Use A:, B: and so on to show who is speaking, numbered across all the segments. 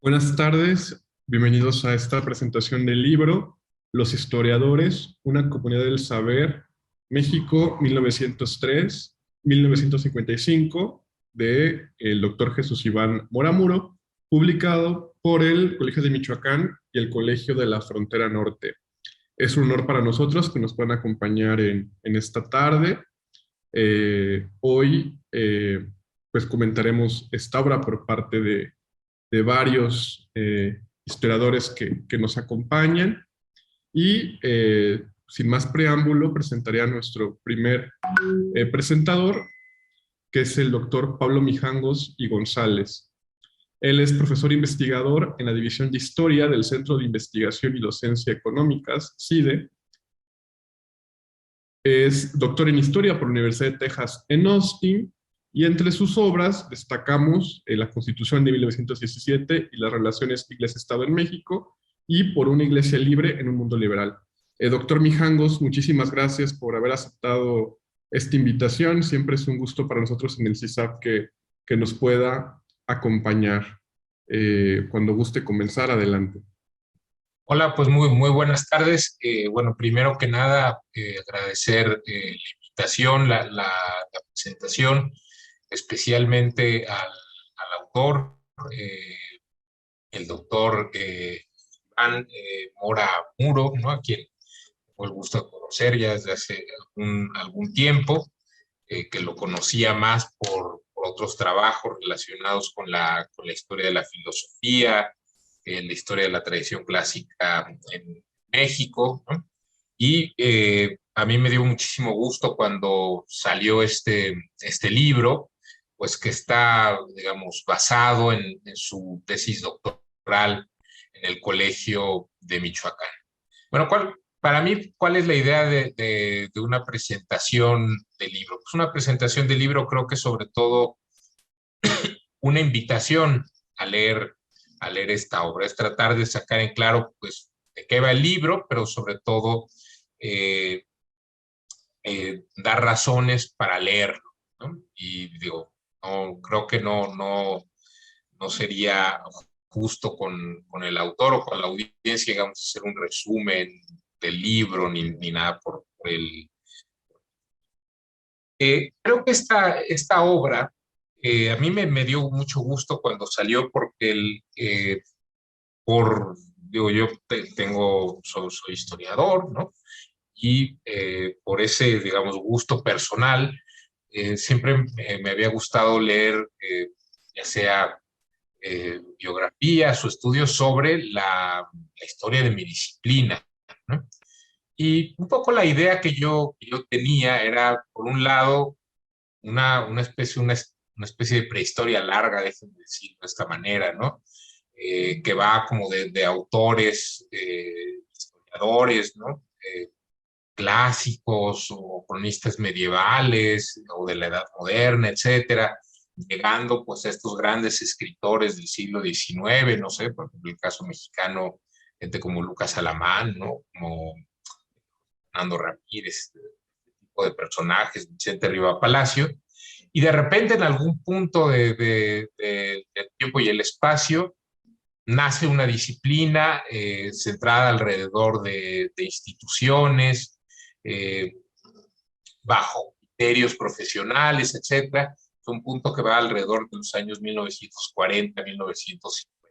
A: Buenas tardes, bienvenidos a esta presentación del libro Los historiadores, una comunidad del saber, México 1903-1955, de el doctor Jesús Iván Moramuro, publicado por el Colegio de Michoacán y el Colegio de la Frontera Norte. Es un honor para nosotros que nos puedan acompañar en esta tarde. Hoy, pues comentaremos esta obra por parte de varios historiadores que nos acompañan y sin más preámbulo presentaré a nuestro primer presentador, que es el doctor Pablo Mijangos y González. Él es profesor investigador en la División de Historia del Centro de Investigación y Docencia Económicas, CIDE. Es doctor en Historia por la Universidad de Texas en Austin, y entre sus obras destacamos la Constitución de 1917 y las relaciones Iglesia-Estado en México, y Por una Iglesia Libre en un Mundo Liberal. Doctor Mijangos, muchísimas gracias por haber aceptado esta invitación. Siempre es un gusto para nosotros en el CISAP que nos pueda acompañar. Cuando guste comenzar, adelante.
B: Hola, pues muy buenas tardes. Bueno, primero que nada, agradecer la invitación, la presentación, especialmente al autor, eh, el doctor Iván Mora Muro, ¿no? A quien tengo el gusto de conocer ya desde hace algún tiempo, que lo conocía más por otros trabajos relacionados con la historia de la filosofía, la historia de la tradición clásica en México, ¿no? Y a mí me dio muchísimo gusto cuando salió este libro, pues que está, digamos, basado en su tesis doctoral en el Colegio de Michoacán. Bueno, para mí, ¿cuál es la idea de una presentación de libro? Pues una presentación de libro creo que sobre todo una invitación a leer, a leer esta obra, es tratar de sacar en claro, pues, de qué va el libro, pero sobre todo eh, dar razones para leerlo, ¿no? Y digo, no, creo que no sería justo con el autor o con la audiencia, digamos, hacer un resumen del libro ni nada por el... Creo que esta obra a mí me dio mucho gusto cuando salió porque digo, yo soy historiador, ¿no? Y por ese, digamos, gusto personal, siempre me había gustado leer, ya sea biografías o estudios sobre la historia de mi disciplina, ¿no? Y un poco la idea que yo tenía era, por un lado, una especie de prehistoria larga, déjenme decirlo de esta manera, ¿no? Que va como de autores, historiadores, ¿no? Clásicos o cronistas medievales o de la Edad Moderna, etcétera, llegando pues a estos grandes escritores del siglo XIX, no sé, por ejemplo, el caso mexicano, gente como Lucas Alamán, ¿no? Como Fernando Ramírez, este tipo de personajes, Vicente Riva Palacio, y de repente en algún punto del tiempo y el espacio nace una disciplina centrada alrededor de instituciones, eh, bajo criterios profesionales, etcétera. Es un punto que va alrededor de los años 1940, 1950.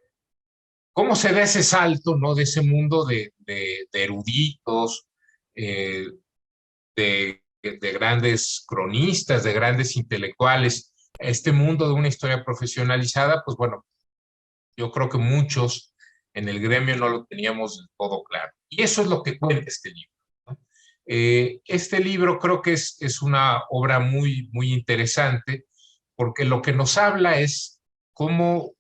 B: ¿Cómo se da ese salto, no, de ese mundo de eruditos, eh, de grandes cronistas, de grandes intelectuales, a este mundo de una historia profesionalizada? Pues bueno, yo creo que muchos en el gremio no lo teníamos del todo claro. Y eso es lo que cuenta este libro, ¿no? Este libro creo que es una obra muy interesante, porque lo que nos habla es cómo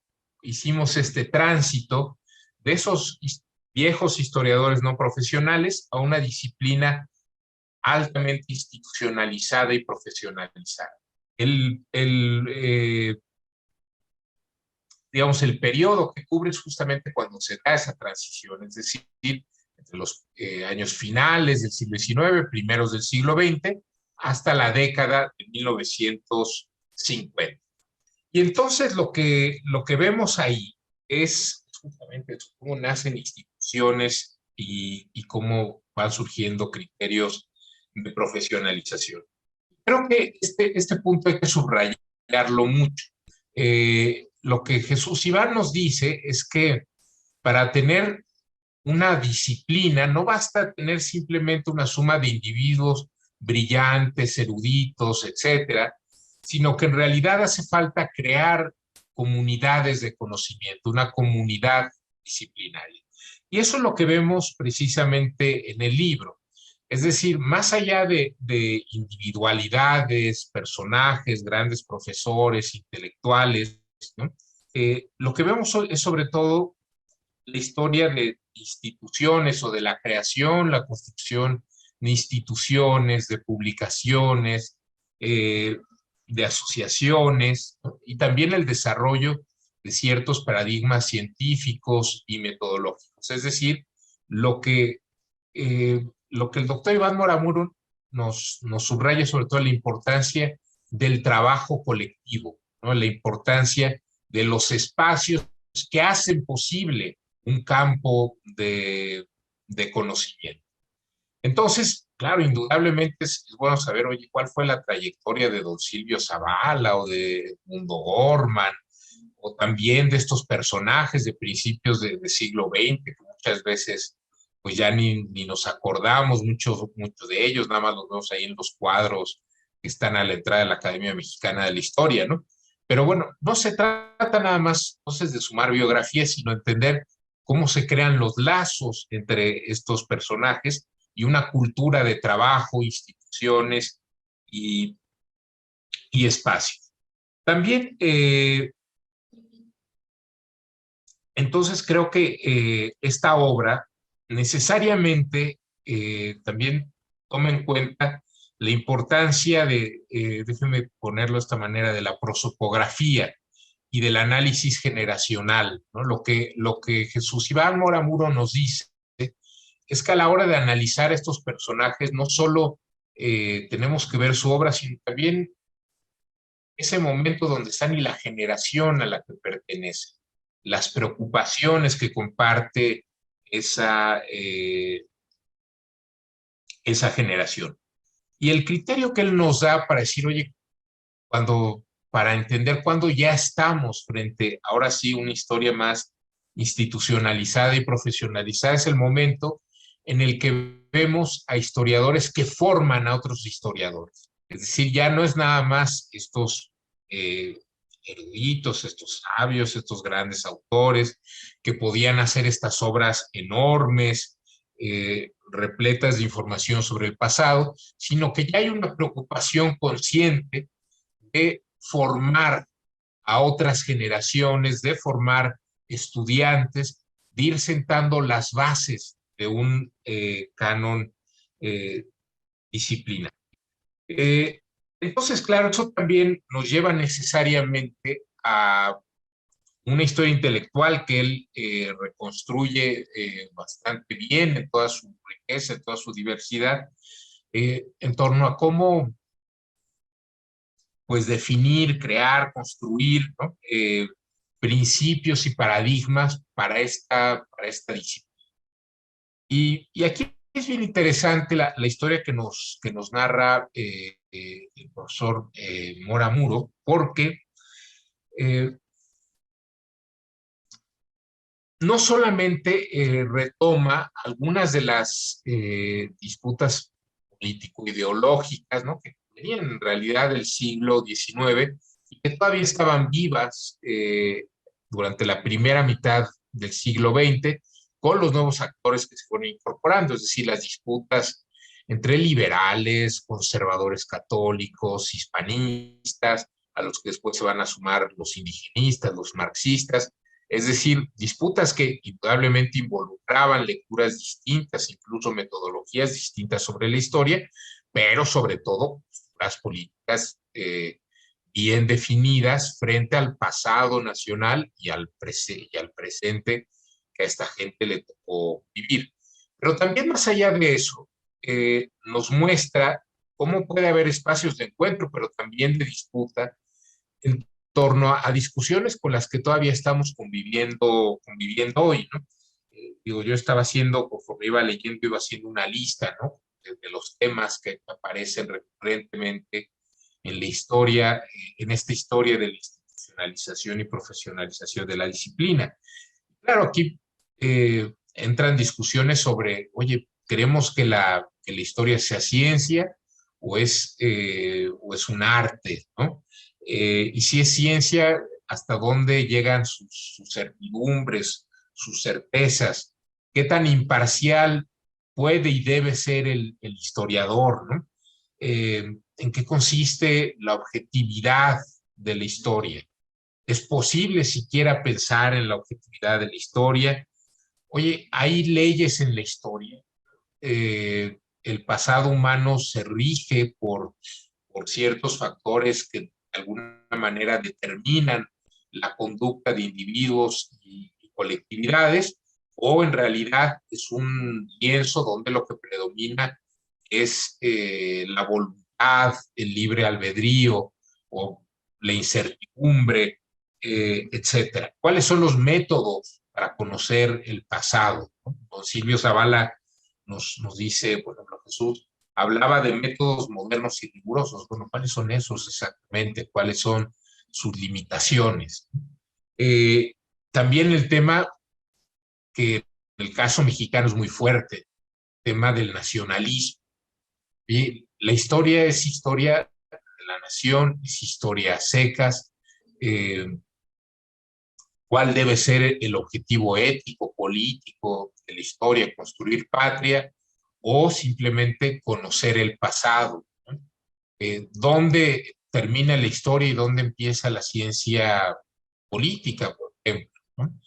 B: hicimos este tránsito de esos viejos historiadores no profesionales a una disciplina altamente institucionalizada y profesionalizada. Digamos, el periodo que cubre es justamente cuando se da esa transición, es decir, entre los años finales del siglo XIX, primeros del siglo XX, hasta la década de 1950. Y entonces lo que vemos ahí es justamente eso, cómo nacen instituciones y cómo van surgiendo criterios de profesionalización. Creo que este punto hay que subrayarlo mucho. Lo que Jesús Iván nos dice es que para tener una disciplina no basta tener simplemente una suma de individuos brillantes, eruditos, etcétera, sino que en realidad hace falta crear comunidades de conocimiento, una comunidad disciplinaria. Y eso es lo que vemos precisamente en el libro. Es decir, más allá de individualidades, personajes, grandes profesores, intelectuales, ¿no? Lo que vemos es sobre todo la historia de instituciones o de la creación, la construcción de instituciones, de publicaciones, eh, de asociaciones, ¿no? Y también el desarrollo de ciertos paradigmas científicos y metodológicos. Es decir, lo que, lo que el doctor Iván Moramuro nos subraya sobre todo la importancia del trabajo colectivo, ¿no? La importancia de los espacios que hacen posible un campo de conocimiento. Entonces, claro, indudablemente es bueno saber, oye, cuál fue la trayectoria de don Silvio Zavala o de Mundo Gorman, o también de estos personajes de principios de siglo XX, que muchas veces pues ya ni nos acordamos muchos de ellos, nada más los vemos ahí en los cuadros que están a la entrada de la Academia Mexicana de la Historia, ¿no? Pero bueno, no se trata nada más entonces de sumar biografías, sino entender cómo se crean los lazos entre estos personajes y una cultura de trabajo, instituciones y, y espacios. También, entonces creo que esta obra necesariamente también toma en cuenta la importancia déjenme ponerlo de esta manera, de la prosopografía y del análisis generacional, ¿no? Lo que Jesús Iván Moramuro nos dice es que a la hora de analizar estos personajes no solo tenemos que ver su obra, sino también ese momento donde están y la generación a la que pertenece, las preocupaciones que comparte esa generación. Y el criterio que él nos da para decir, oye, para entender cuándo ya estamos frente, ahora sí, una historia más institucionalizada y profesionalizada, es el momento en el que vemos a historiadores que forman a otros historiadores. Es decir, ya no es nada más estos eruditos, estos sabios, estos grandes autores que podían hacer estas obras enormes, repletas de información sobre el pasado, sino que ya hay una preocupación consciente de formar a otras generaciones, de formar estudiantes, de ir sentando las bases de un canon disciplinario. Entonces, claro, eso también nos lleva necesariamente a una historia intelectual que él reconstruye bastante bien en toda su riqueza, en toda su diversidad, en torno a cómo pues definir, crear, construir, ¿no? Principios y paradigmas para esta disciplina. Y aquí es bien interesante la historia que nos narra el profesor Moramuro, porque no solamente retoma algunas de las disputas político-ideológicas, ¿no? Que venían en realidad del siglo XIX y que todavía estaban vivas durante la primera mitad del siglo XX con los nuevos actores que se fueron incorporando, es decir, las disputas entre liberales, conservadores católicos, hispanistas, a los que después se van a sumar los indigenistas, los marxistas, es decir, disputas que indudablemente involucraban lecturas distintas, incluso metodologías distintas sobre la historia, pero sobre todo las políticas bien definidas frente al pasado nacional y al presente que a esta gente le tocó vivir. Pero también más allá de eso, nos muestra cómo puede haber espacios de encuentro, pero también de disputa torno a discusiones con las que todavía estamos conviviendo hoy, ¿no? Digo, yo estaba haciendo, conforme iba leyendo, iba haciendo una lista, ¿no? De los temas que aparecen recurrentemente en la historia, en esta historia de la institucionalización y profesionalización de la disciplina. Claro, aquí entran discusiones sobre, oye, ¿queremos que la historia sea ciencia o es un arte, ¿no? Y si es ciencia, ¿hasta dónde llegan sus certidumbres, sus certezas? ¿Qué tan imparcial puede y debe ser el historiador, ¿no? ¿En qué consiste la objetividad de la historia? ¿Es posible siquiera pensar en la objetividad de la historia? Oye, hay leyes en la historia. El pasado humano se rige por ciertos factores que de alguna manera determinan la conducta de individuos y colectividades, o en realidad es un lienzo donde lo que predomina es la voluntad, el libre albedrío o la incertidumbre, etcétera. ¿Cuáles son los métodos para conocer el pasado? Don Silvio Zavala nos dice, por ejemplo, Jesús hablaba de métodos modernos y rigurosos. Bueno, ¿cuáles son esos exactamente? ¿Cuáles son sus limitaciones? Eh, También el tema que en el caso mexicano es muy fuerte, el tema del nacionalismo. Y la historia es historia de la nación, es historia a secas. ¿Cuál debe ser el objetivo ético, político de la historia? ¿Construir patria o simplemente conocer el pasado? ¿No? ¿Dónde termina la historia y dónde empieza la ciencia política, por ejemplo? ¿No?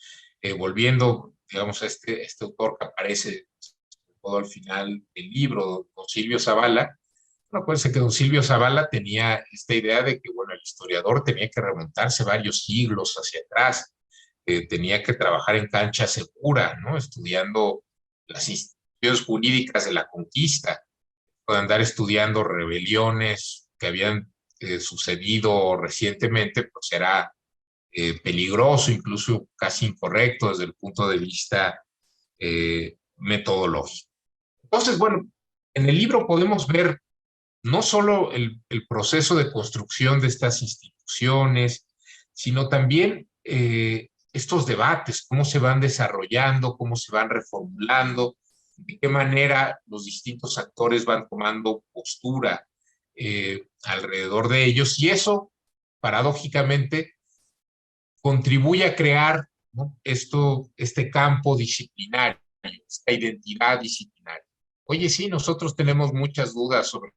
B: Volviendo, digamos, a este autor que aparece todo al final del libro, don Silvio Zavala. Bueno, acuérdense que don Silvio Zavala tenía esta idea de que, bueno, el historiador tenía que remontarse varios siglos hacia atrás, tenía que trabajar en cancha segura, ¿no? Estudiando las instituciones jurídicas de la conquista, puede andar estudiando rebeliones que habían sucedido recientemente, pues era peligroso, incluso casi incorrecto desde el punto de vista metodológico. Entonces, bueno, en el libro podemos ver no solo el proceso de construcción de estas instituciones, sino también estos debates, cómo se van desarrollando, cómo se van reformulando, de qué manera los distintos actores van tomando postura alrededor de ellos, y eso, paradójicamente, contribuye a crear, ¿no? Este campo disciplinario, esta identidad disciplinaria. Oye, sí, nosotros tenemos muchas dudas sobre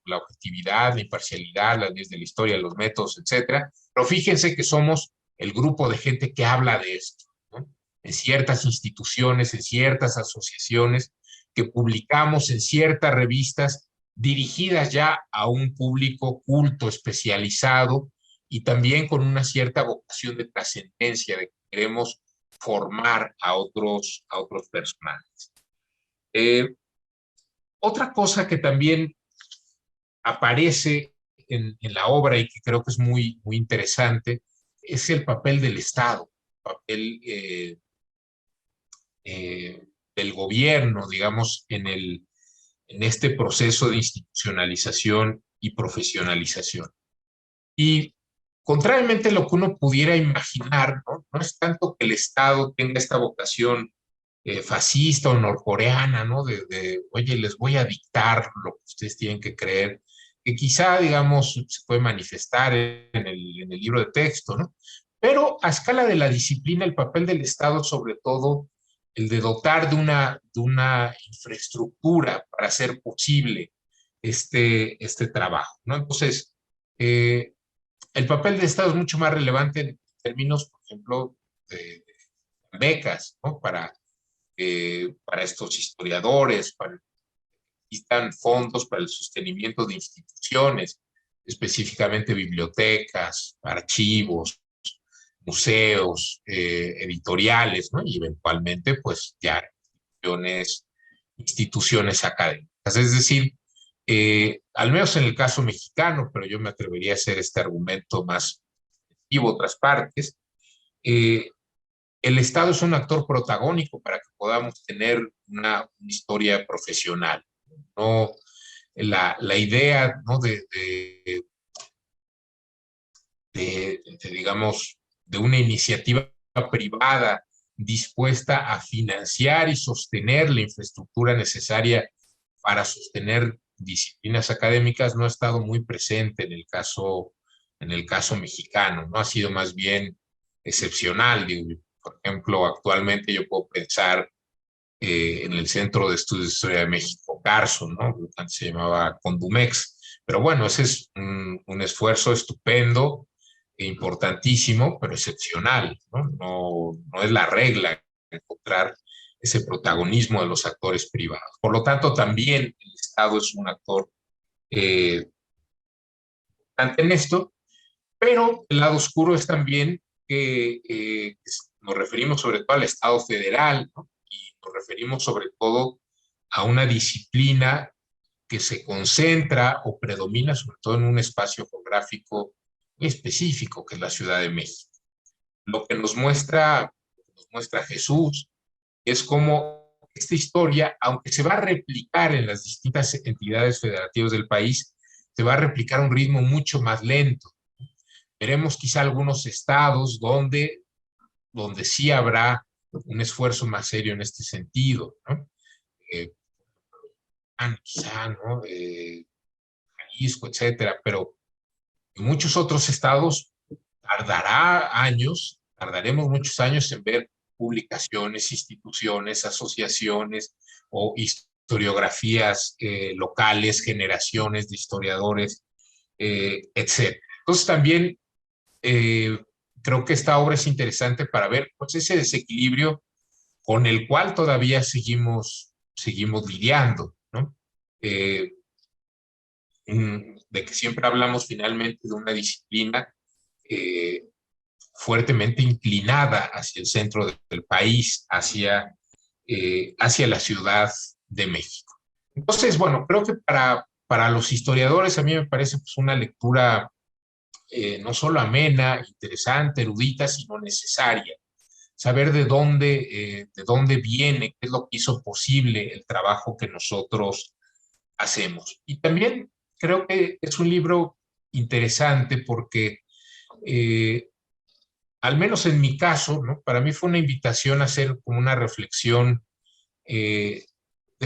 B: la objetividad, la imparcialidad, las leyes de la historia, los métodos, etcétera, pero fíjense que somos el grupo de gente que habla de esto, ¿no? En ciertas instituciones, en ciertas asociaciones, que publicamos en ciertas revistas dirigidas ya a un público culto, especializado, y también con una cierta vocación de trascendencia, de que queremos formar a otros personajes. Otra cosa que también aparece en la obra y que creo que es muy interesante es el papel del Estado, el papel del gobierno, digamos, en este proceso de institucionalización y profesionalización. Y contrariamente a lo que uno pudiera imaginar, ¿no? No es tanto que el Estado tenga esta vocación fascista o norcoreana, ¿no? oye, les voy a dictar lo que ustedes tienen que creer, que quizá, digamos, se puede manifestar en el libro de texto, ¿no? Pero a escala de la disciplina, el papel del Estado, sobre todo, el de dotar de una infraestructura para hacer posible este trabajo, ¿no? Entonces, el papel del Estado es mucho más relevante en términos, por ejemplo, de becas, ¿no? Para estos historiadores, para necesitan fondos para el sostenimiento de instituciones, específicamente bibliotecas, archivos, museos, editoriales, ¿no? Y eventualmente, pues ya instituciones académicas. Es decir, al menos en el caso mexicano, pero yo me atrevería a hacer este argumento más positivo otras partes. El Estado es un actor protagónico para que podamos tener una historia profesional. No, la idea, ¿no?, digamos, de una iniciativa privada dispuesta a financiar y sostener la infraestructura necesaria para sostener disciplinas académicas no ha estado muy presente en el caso mexicano, ¿no? Ha sido más bien excepcional. Digo, por ejemplo, actualmente yo puedo pensar en el Centro de Estudios de Historia de México, Carso, ¿no? Antes se llamaba Condumex. Pero bueno, ese es un esfuerzo estupendo e importantísimo, pero excepcional, ¿no? No es la regla encontrar ese protagonismo de los actores privados. Por lo tanto, también el Estado es un actor importante en esto, pero el lado oscuro es también que nos referimos sobre todo al Estado federal, ¿no? Y nos referimos sobre todo a una disciplina que se concentra o predomina sobre todo en un espacio geográfico muy específico, que es la Ciudad de México. Lo que nos muestra Jesús es cómo esta historia, aunque se va a replicar en las distintas entidades federativas del país, se va a replicar a un ritmo mucho más lento. Veremos quizá algunos estados donde sí habrá un esfuerzo más serio en este sentido, ¿no? Quizá, ¿no? Jalisco, etcétera, pero en muchos otros estados tardaremos muchos años en ver publicaciones, instituciones, asociaciones o historiografías locales, generaciones de historiadores, etcétera. Entonces también creo que esta obra es interesante para ver, pues, ese desequilibrio con el cual todavía seguimos lidiando, ¿no? De que siempre hablamos finalmente de una disciplina fuertemente inclinada hacia el centro del país, hacia la Ciudad de México. Entonces, bueno, creo que para los historiadores a mí me parece, pues, una lectura no solo amena, interesante, erudita, sino necesaria. Saber de dónde viene, qué es lo que hizo posible el trabajo que nosotros hacemos. Y también creo que es un libro interesante porque, al menos en mi caso, ¿no?, para mí fue una invitación a hacer como una reflexión de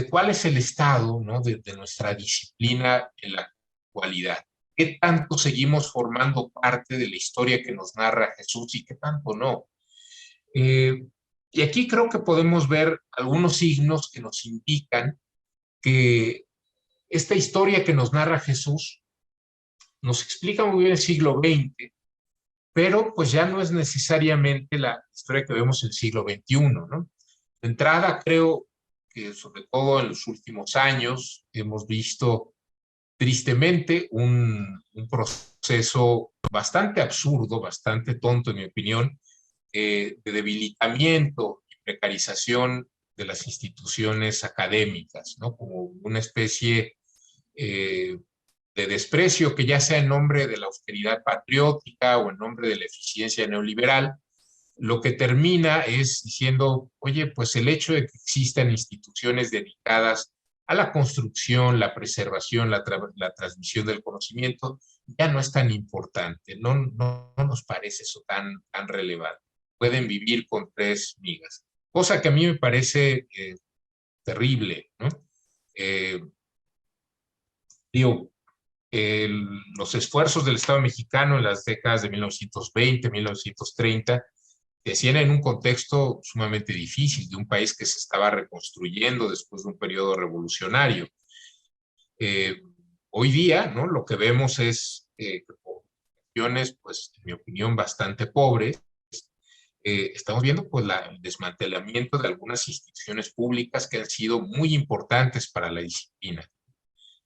B: cuál es el estado, ¿no?, de nuestra disciplina en la actualidad. ¿Qué tanto seguimos formando parte de la historia que nos narra Jesús y qué tanto no? Y aquí creo que podemos ver algunos signos que nos indican que esta historia que nos narra Jesús nos explica muy bien el siglo XX, pero pues ya no es necesariamente la historia que vemos en el siglo XXI, ¿no? De entrada, creo que sobre todo en los últimos años hemos visto tristemente un proceso bastante absurdo, bastante tonto en mi opinión, de debilitamiento y precarización de las instituciones académicas, ¿no? Como una especie de desprecio que ya sea en nombre de la austeridad patriótica o en nombre de la eficiencia neoliberal, lo que termina es diciendo, oye, pues el hecho de que existan instituciones dedicadas a la construcción, la preservación, la transmisión del conocimiento, ya no es tan importante, no nos parece eso tan relevante. Pueden vivir con 3 migas, cosa que a mí me parece terrible, ¿no? Digo, los esfuerzos del Estado mexicano en las décadas de 1920, 1930, se hacían en un contexto sumamente difícil, de un país que se estaba reconstruyendo después de un periodo revolucionario. Hoy día, ¿no?, lo que vemos es por cuestiones, pues, en mi opinión, bastante pobres, estamos viendo, pues, el desmantelamiento de algunas instituciones públicas que han sido muy importantes para la disciplina.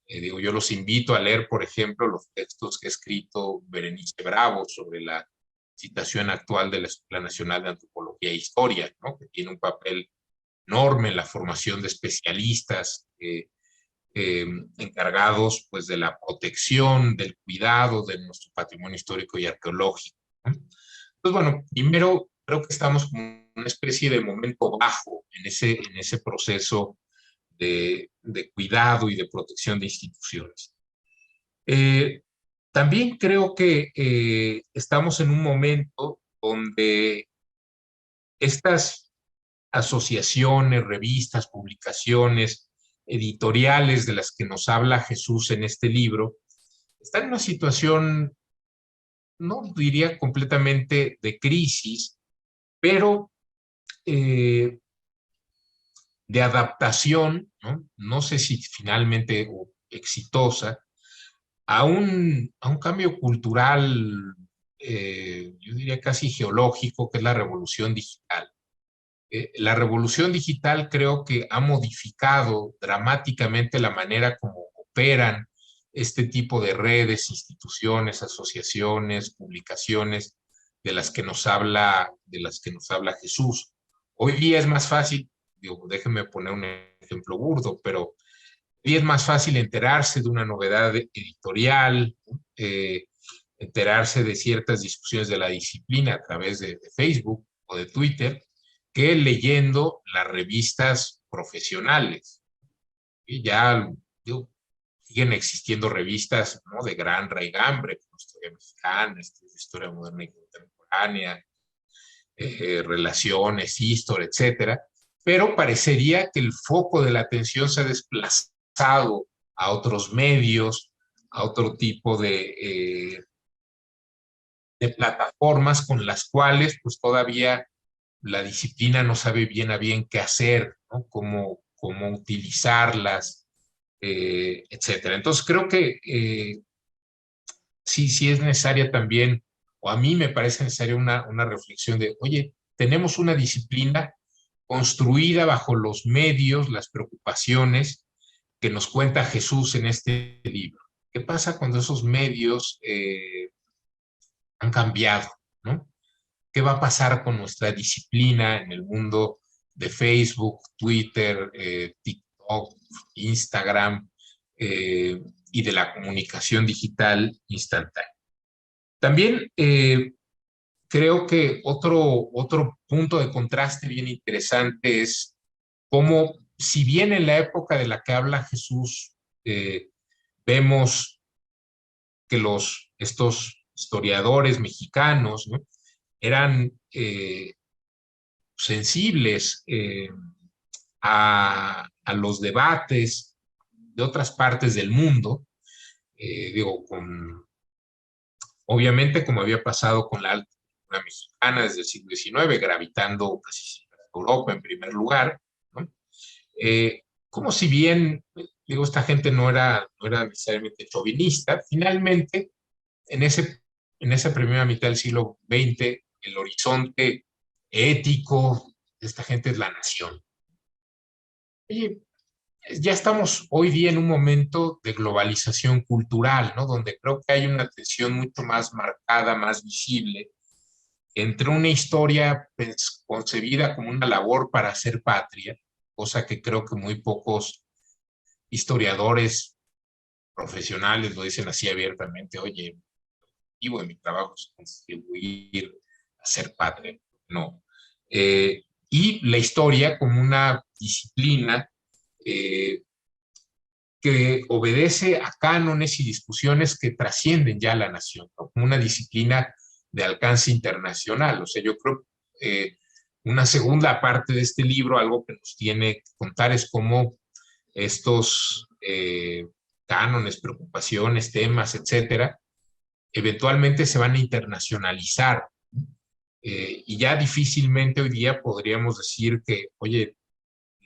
B: Digo, yo los invito a leer, por ejemplo, los textos que ha escrito Berenice Bravo sobre la situación actual de la Escuela Nacional de Antropología e Historia, ¿no?, que tiene un papel enorme en la formación de especialistas encargados, pues, de la protección, del cuidado de nuestro patrimonio histórico y arqueológico. ¿no? Pues bueno, primero creo que estamos como en una especie de momento bajo en ese proceso de cuidado y de protección de instituciones. Eh, También creo que estamos en un momento donde estas asociaciones, revistas, publicaciones, editoriales de las que nos habla Jesús en este libro, están en una situación, no diría completamente de crisis, pero eh, de adaptación, ¿no? No sé si finalmente o exitosa, a un cambio cultural, yo diría casi geológico, que es la revolución digital. La revolución digital creo que ha modificado dramáticamente la manera como operan este tipo de redes, instituciones, asociaciones, publicaciones de las que nos habla Jesús. Hoy día es más fácil, digo, déjenme poner un ejemplo burdo, pero hoy es más fácil enterarse de una novedad editorial, eh, enterarse de ciertas discusiones de la disciplina a través de Facebook o de Twitter, que leyendo las revistas profesionales. Y ya digo, siguen existiendo revistas, ¿no?, de gran raigambre, como Historia Mexicana, Historia Moderna y Contemporánea, Relaciones, History, etcétera, pero parecería que el foco de la atención se ha desplazado a otros medios, a otro tipo de plataformas con las cuales pues todavía la disciplina no sabe bien a bien qué hacer, ¿no? Cómo utilizarlas, etcétera. Entonces creo que sí es necesaria también, o a mí me parece necesaria una reflexión de, oye, tenemos una disciplina construida bajo los medios, las preocupaciones que nos cuenta Jesús en este libro. ¿Qué pasa cuando esos medios han cambiado, ¿no? ¿Qué va a pasar con nuestra disciplina en el mundo de Facebook, Twitter, TikTok, Instagram y de la comunicación digital instantánea? También creo que otro punto de contraste bien interesante es cómo, si bien en la época de la que habla Jesús, vemos que estos historiadores mexicanos, ¿no?, eran sensibles a los debates de otras partes del mundo, digo, obviamente como había pasado con la alta cultura mexicana desde el siglo XIX, gravitando casi siempre a Europa en primer lugar, ¿no? Como si bien, digo, esta gente no era necesariamente chauvinista, finalmente en esa primera mitad del siglo XX, el horizonte ético de esta gente es la nación. Oye, ya estamos hoy día en un momento de globalización cultural, ¿no?, donde creo que hay una tensión mucho más marcada, más visible, entre una historia pues, concebida como una labor para hacer patria, cosa que creo que muy pocos historiadores profesionales lo dicen así abiertamente, oye, en mi trabajo es contribuir a ser patria, no. Y la historia como una disciplina que obedece a cánones y discusiones que trascienden ya la nación, ¿no?, como una disciplina de alcance internacional. O sea, yo creo una segunda parte de este libro, algo que nos tiene que contar es cómo estos cánones, preocupaciones, temas, etcétera, eventualmente se van a internacionalizar. Y ya difícilmente hoy día podríamos decir que, oye,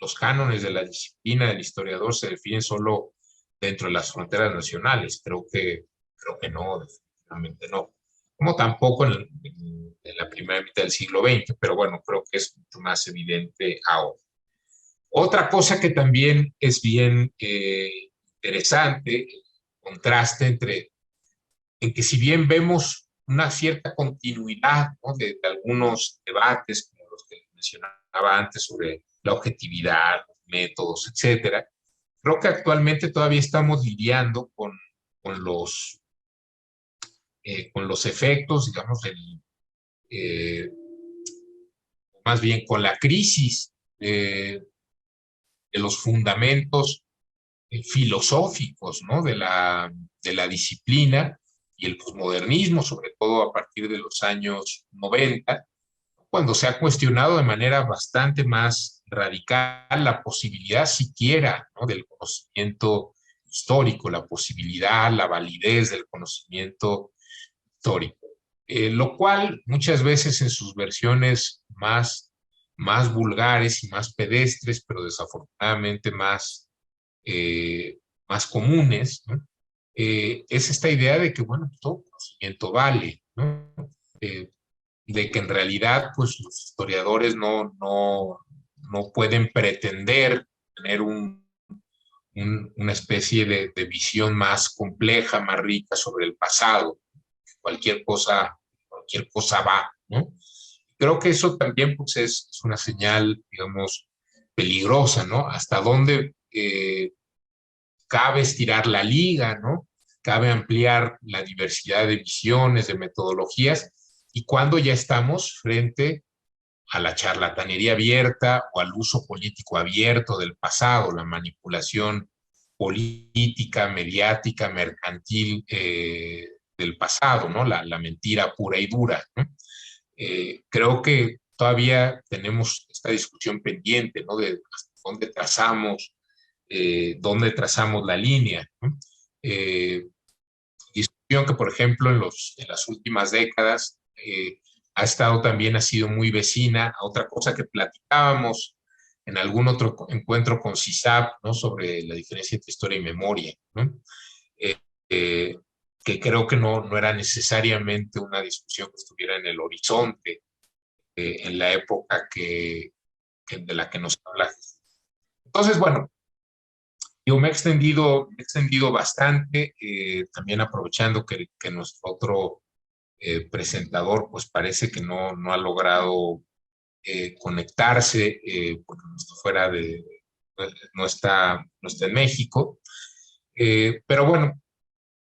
B: los cánones de la disciplina del historiador se definen solo dentro de las fronteras nacionales. Creo que no, definitivamente no. Como tampoco en la primera mitad del siglo XX, pero bueno, creo que es mucho más evidente ahora. Otra cosa que también es bien interesante, el contraste en que si bien vemos una cierta continuidad, ¿no?, de algunos debates, como los que mencionaba antes, sobre la objetividad, los métodos, etcétera, creo que actualmente todavía estamos lidiando con los efectos, digamos, más bien con la crisis de los fundamentos filosóficos, ¿no? de la disciplina y el posmodernismo, sobre todo a partir de los años 90, cuando se ha cuestionado de manera bastante más radical la posibilidad siquiera, ¿no? del conocimiento histórico, la posibilidad, la validez del conocimiento histórico. Lo cual muchas veces en sus versiones más vulgares y más pedestres, pero desafortunadamente más comunes, ¿no? Es esta idea de que, bueno, todo conocimiento vale, ¿no? De que en realidad, pues, los historiadores no pueden pretender tener una especie de visión más compleja, más rica sobre el pasado. Cualquier cosa va, ¿no? Creo que eso también, pues, es una señal, digamos, peligrosa, ¿no? Hasta dónde cabe estirar la liga, ¿no? Cabe ampliar la diversidad de visiones, de metodologías, y cuando ya estamos frente a la charlatanería abierta o al uso político abierto del pasado, la manipulación política, mediática, mercantil del pasado, ¿no? La mentira pura y dura, ¿no? Creo que todavía tenemos esta discusión pendiente, ¿no? De dónde trazamos la línea, ¿no? Discusión que, por ejemplo, en las últimas décadas ha sido muy vecina a otra cosa que platicábamos en algún otro encuentro con CISAP, ¿no? Sobre la diferencia entre historia y memoria, ¿no? Eh, eh, que creo que no era necesariamente una discusión que estuviera en el horizonte en la época de la que nos habla. Entonces, bueno, yo me he extendido bastante, también aprovechando que nuestro otro presentador, pues parece que no ha logrado conectarse, porque no está en México. Pero bueno,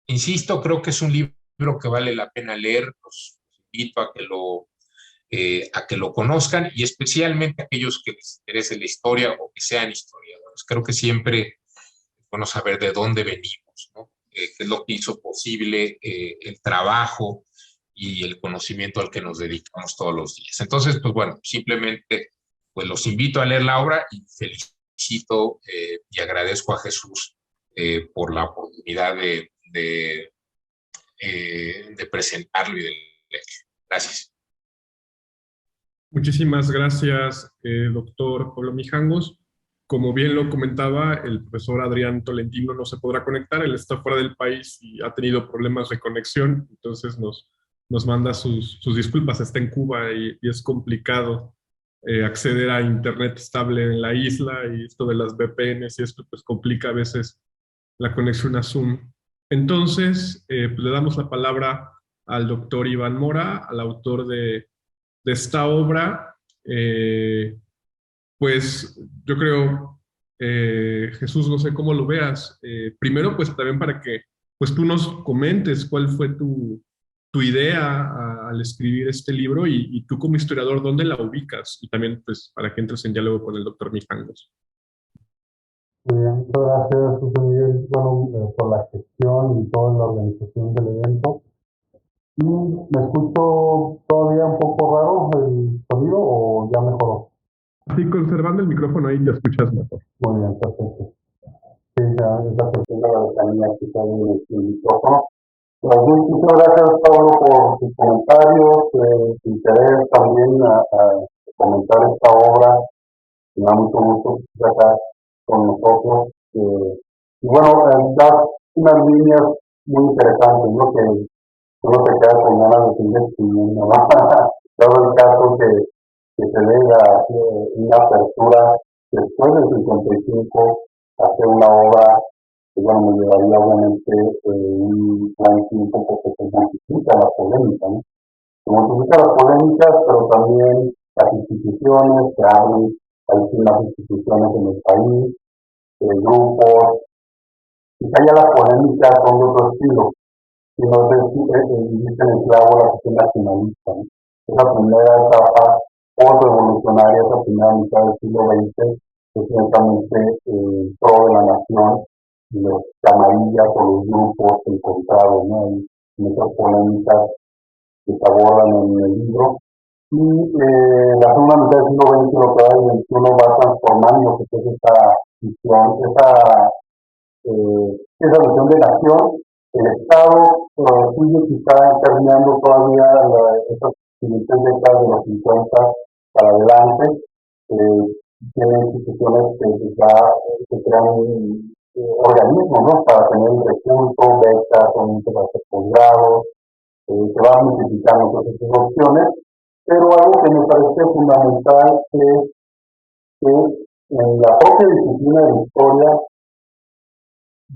B: insisto, creo que es un libro que vale la pena leer. Los invito a que lo conozcan, y especialmente a aquellos que les interese la historia o que sean historiadores. Creo que siempre bueno saber de dónde venimos, ¿no? Qué es lo que hizo posible el trabajo y el conocimiento al que nos dedicamos todos los días. Entonces, pues bueno, simplemente pues los invito a leer la obra y felicito y agradezco a Jesús por la oportunidad de presentarlo y de leerlo. Gracias.
A: Muchísimas gracias, doctor Pablo Mijangos. Como bien lo comentaba, el profesor Adrián Tolentino no se podrá conectar, él está fuera del país y ha tenido problemas de conexión, entonces nos manda sus disculpas, está en Cuba y es complicado acceder a internet estable en la isla, y esto de las VPNs y esto pues complica a veces la conexión a Zoom. Entonces, pues le damos la palabra al doctor Iván Mora, al autor de esta obra. Pues yo creo, Jesús, no sé cómo lo veas. Primero, pues también para que pues tú nos comentes cuál fue tu idea al escribir este libro, y tú como historiador, ¿dónde la ubicas? Y también pues para que entres en diálogo con el doctor Mijangos.
C: Muy bien, muchas gracias, José Miguel, bueno, por la gestión y toda la organización del evento. Y me escucho todavía un poco raro el sonido o ya mejoró.
A: Sí, conservando el micrófono ahí te escuchas mejor.
C: Muy bien, perfecto. Sí, ya es la cuestión de la lejanía que está en el micrófono. Pues, muchas gracias, Pablo, por tus comentarios, tu interés también a comentar esta obra. Me da mucho gusto estar acá con nosotros. Y bueno, das unas líneas muy interesantes, ¿no? Que uno se queda con ganas de seguir escribiendo, ¿no? Todo el caso que se venga una apertura después del 55 a hacer una obra que, bueno, me llevaría obviamente un buen tiempo porque se multiplica la polémica, ¿no? Se multiplica las polémicas, pero también las instituciones se abren, hay unas instituciones en el país, grupos, quizá ya las polémicas son de otro estilo, y no sé si dicen el clavo la cuestión nacionalista, ¿no? esa primera etapa post-revolucionaria, esa primera mitad del siglo XX, es ciertamente en pro de la nación, y los camarillas o los grupos encontrados, ¿no? En esas polémicas que se abordan en el libro. Y la segunda mitad del siglo XX, lo que va del XXI, va transformando que es esa visión, esa visión de nación. El Estado sigue quizá terminando todavía esas siguientes décadas de los 50 para adelante. Tiene instituciones que crean organismos, ¿no? Para tener recursos, becas, obviamente para hacer posgrados, se van multiplicando todas esas opciones, pero algo que me parece fundamental es que en la propia disciplina de historia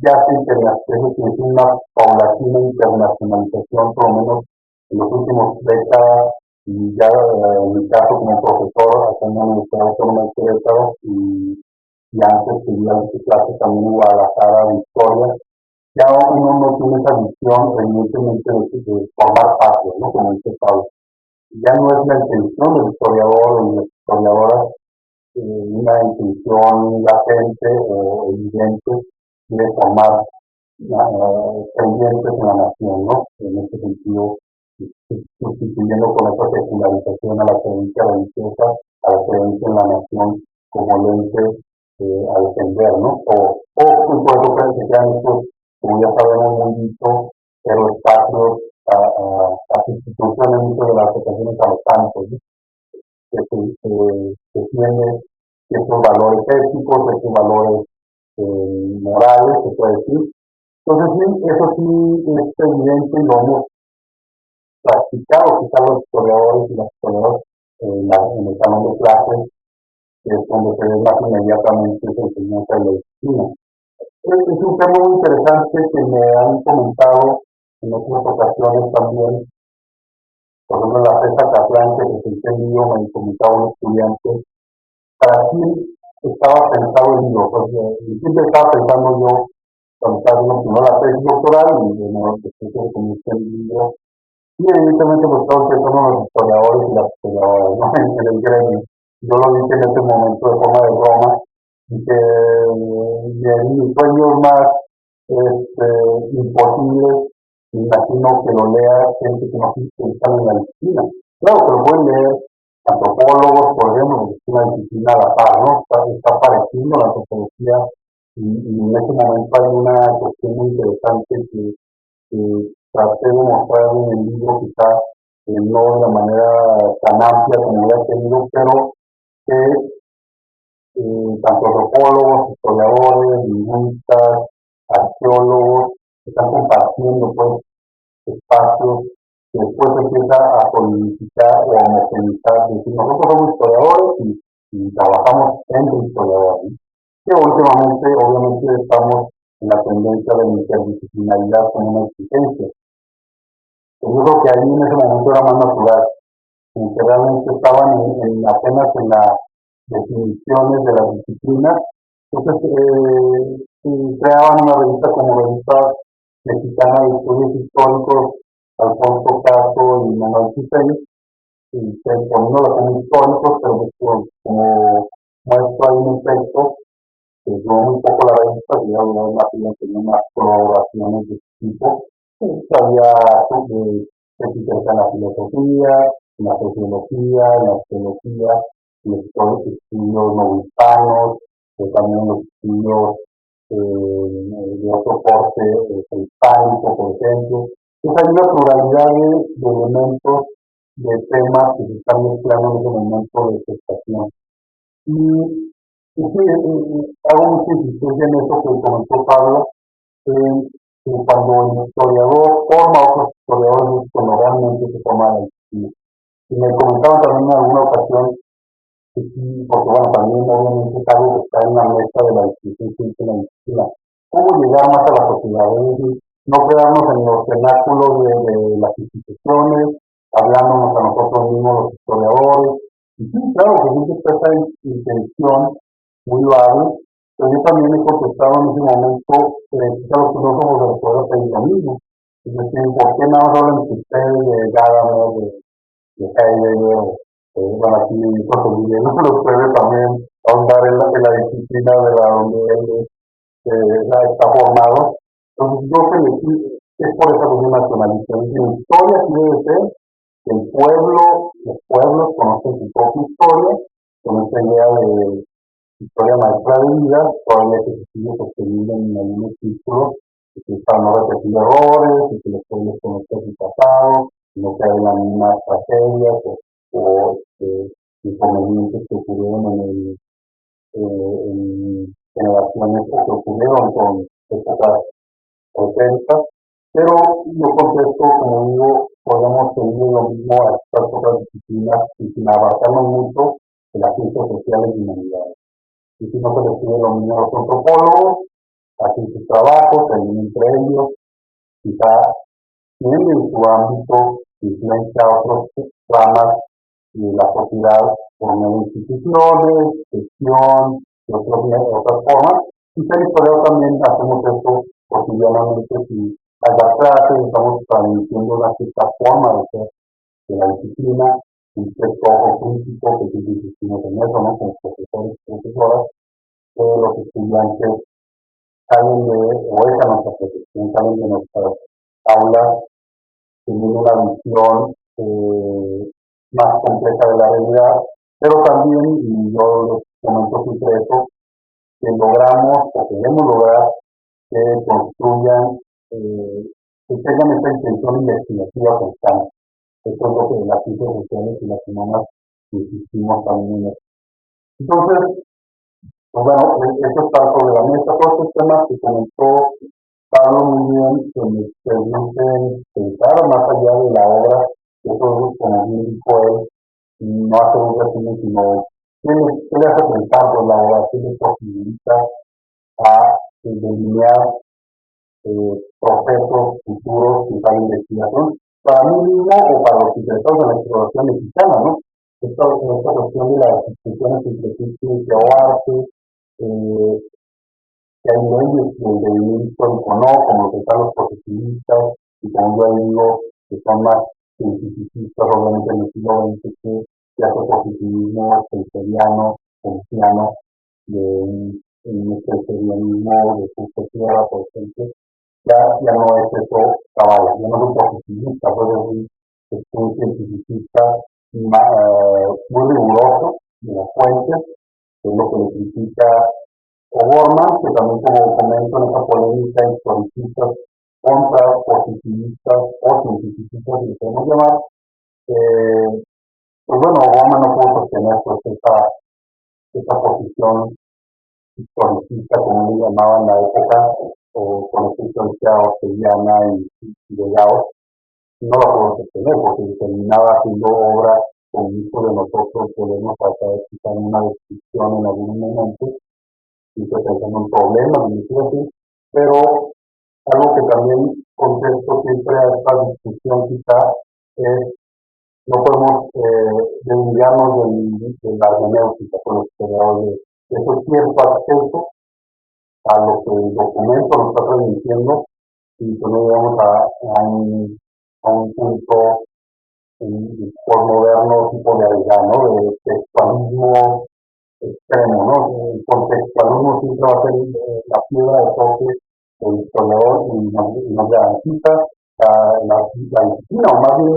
C: ya se es una paulatina internacionalización, por lo menos en los últimos décadas, y ya en mi caso como profesor acá en la Universidad Autónoma de Querétaro, y antes que iba a clase también en Guadalajara de historia, ya uno no tiene esa visión evidentemente de formar parte, ¿no? Como dice Pablo. Ya no es la intención del historiador o de la historiadora, una intención latente o evidente de formar creyentes en la nación, ¿no? En este sentido, sustituyendo con esa secularización a la creencia religiosa, a la creencia en la nación como lente a defender, ¿no? Por eso se crean estos, como ya sabemos, muy dicho, pero espacios a instituciones, muchas de las ocasiones a los santos, ¿no? Que tiene estos valores éticos, estos valores morales, se puede decir. Entonces, sí, eso sí es evidente y lo hemos practicado quizá los historiadores y las historiadoras en el salón de clases, que es donde se ve más inmediatamente esa enseñanza de la disciplina. Es un tema muy interesante que me han comentado en otras ocasiones también. Por ejemplo, la FESA Catlán, que presenté el libro, me comentaba un estudiante, para quién estaba pensado el libro. Pues, siempre estaba pensando yo, cuando estaba haciendo primero la tesis doctoral, y de nuevo después se conoce el libro. Y evidentemente pues todos pensando en los historiadores y las historiadoras, ¿no? En el gremio. Yo lo dije en ese momento de forma de broma, y que de mis sueños más imposibles, imagino que lo lea gente que no está en la disciplina. Claro que lo pueden leer antropólogos, por ejemplo, porque es una disciplina a la par, ¿no? Está apareciendo la antropología, y en ese momento hay una cuestión muy interesante que traté de mostrar en el libro, quizá no de la manera tan amplia como hubiera querido, pero que tanto antropólogos, historiadores, lingüistas, arqueólogos están compartiendo pues espacios que después se empieza a solidificar o a homogeneizar. Decir, nosotros somos historiadores y trabajamos entre historiadores, ¿no? Que últimamente, obviamente, estamos en la tendencia de la interdisciplinaridad como una exigencia. Yo creo que ahí en ese momento era más natural, que realmente estaban apenas en las definiciones de las disciplinas. Entonces, creaban una revista como Revista Mexicana de Estudios Históricos, Alfonso Caso y Manuel Cisel, y poniéndola como históricos, pero como muestro ahí un texto que duró muy poco la revista, que ya duró más y tenía unas colaboraciones de este tipo. Había que se interesa en la filosofía, en la sociología, en la teología, en los estudios novohispanos, también los estudios de otro corte hispánico, por ejemplo. Entonces hay una pluralidad de elementos, de temas que se están mezclando en ese momento de gestación. Y sí, hago mucha insistencia en eso que comentó Pablo, cuando el historiador forma a otros historiadores es cuando realmente se forma la disciplina. Y me comentaban también en alguna ocasión que sí, porque bueno, también obviamente es algo que está en la mesa de la disciplina y la disciplina. ¿Cómo llegar más a la sociedad? Es decir, no quedarnos en los cenáculos de las instituciones, hablándonos a nosotros mismos los historiadores. Y sí, claro, que siempre está esa intención muy loable, pero yo también he contestado en ese momento a los filósofos de los poderes pedir lo mismo. Es decir, ¿por qué nada más hablan ustedes de Gadamer, de Heidegger, bueno, aquí José Miguel nos puede también ahondar en la disciplina de la donde él está formado. Entonces, yo creo que es por esa cuestión nacionalista. Es decir, la historia sí debe ser que el pueblo, los pueblos conocen su propia historia, con esta idea de historia maestra de vida, todavía que se sigue sosteniendo en algunos círculos, que es para no repetir errores, y que los pueblos conozcan su pasado, y no caer en las mismas tragedias o inconvenientes que ocurrieron en generaciones que ocurrieron con épocas protestas, pero yo contesto, como digo, podemos seguir lo mismo a estas otras disciplinas y sin abarcarnos mucho en las ciencias sociales y humanidades. Y si no se les pide lo mismo a los antropólogos, hacen sus trabajos, también entre ellos, quizá tienen en su ámbito influencia a otras ramas de la sociedad por medio de instituciones, gestión, otras formas. Y ser historiador también hacemos esto cotidianamente si al dar clases estamos transmitiendo una cierta forma de ser de la disciplina, un cierto ojo crítico que siempre insistimos en eso, ¿no? Como profesores y profesoras, todos los estudiantes salen de, o esa nuestra protección, salen de nuestras aulas teniendo una visión más compleja de la realidad, pero también, y yo les comento siempre eso, que logramos o queremos lograr que construyan, que tengan esta intención investigativa constante. Esto es lo que las ciencias sociales y las humanas insistimos también en eso. Entonces, pues bueno, esto está sobre la mesa. Todos estos temas que comentó Pablo muy bien, que me permiten pensar más allá de la obra, que eso, como bien dijo él, no hacer un resumen, sino qué le hace pensar por la obra, qué le posibilita a delinear procesos futuros y para investigación, para mí mismo o para los interesados en la exploración mexicana, ¿no? Esta cuestión de las discusiones entre ciencia o arte, que hay leyes del devenir histórico, ¿no? Como lo que están los positivistas, y como yo digo, que son más cientificistas, obviamente en el siglo XX, que hace positivismo keynesiano, keynesiano, de un keynesianismo de justo tierra, por ejemplo, ya no es eso cabal, ya no es un positivista, puede decir que es un cientificista muy riguroso de las fuentes, que es lo que le critica O'Gorman, que también como comento en esa polémica historicistas contra positivistas o cientificistas, si le podemos llamar, pues bueno, O'Gorman no pudo sostener pues esa posición historicista, como le llamaban en la época, o con esta historia orteguiana y de Gauss, no la pudo sostener porque terminaba haciendo obra con muchos de nosotros podemos tratar quizá en una descripción en algún momento, y se pensando en problemas, pero algo que también contesto siempre a esta discusión quizá es no podemos desviarnos de la hermenéutica con los historiadores de eso cierto acceso a lo que el documento nos está transmitiendo y que no llegamos a un punto postmoderno tipo de Arrigá, ¿no? De textualismo extremo, ¿no? El contextualismo siempre va a ser la piedra de toque del historiador y nos garantiza la disciplina, o más bien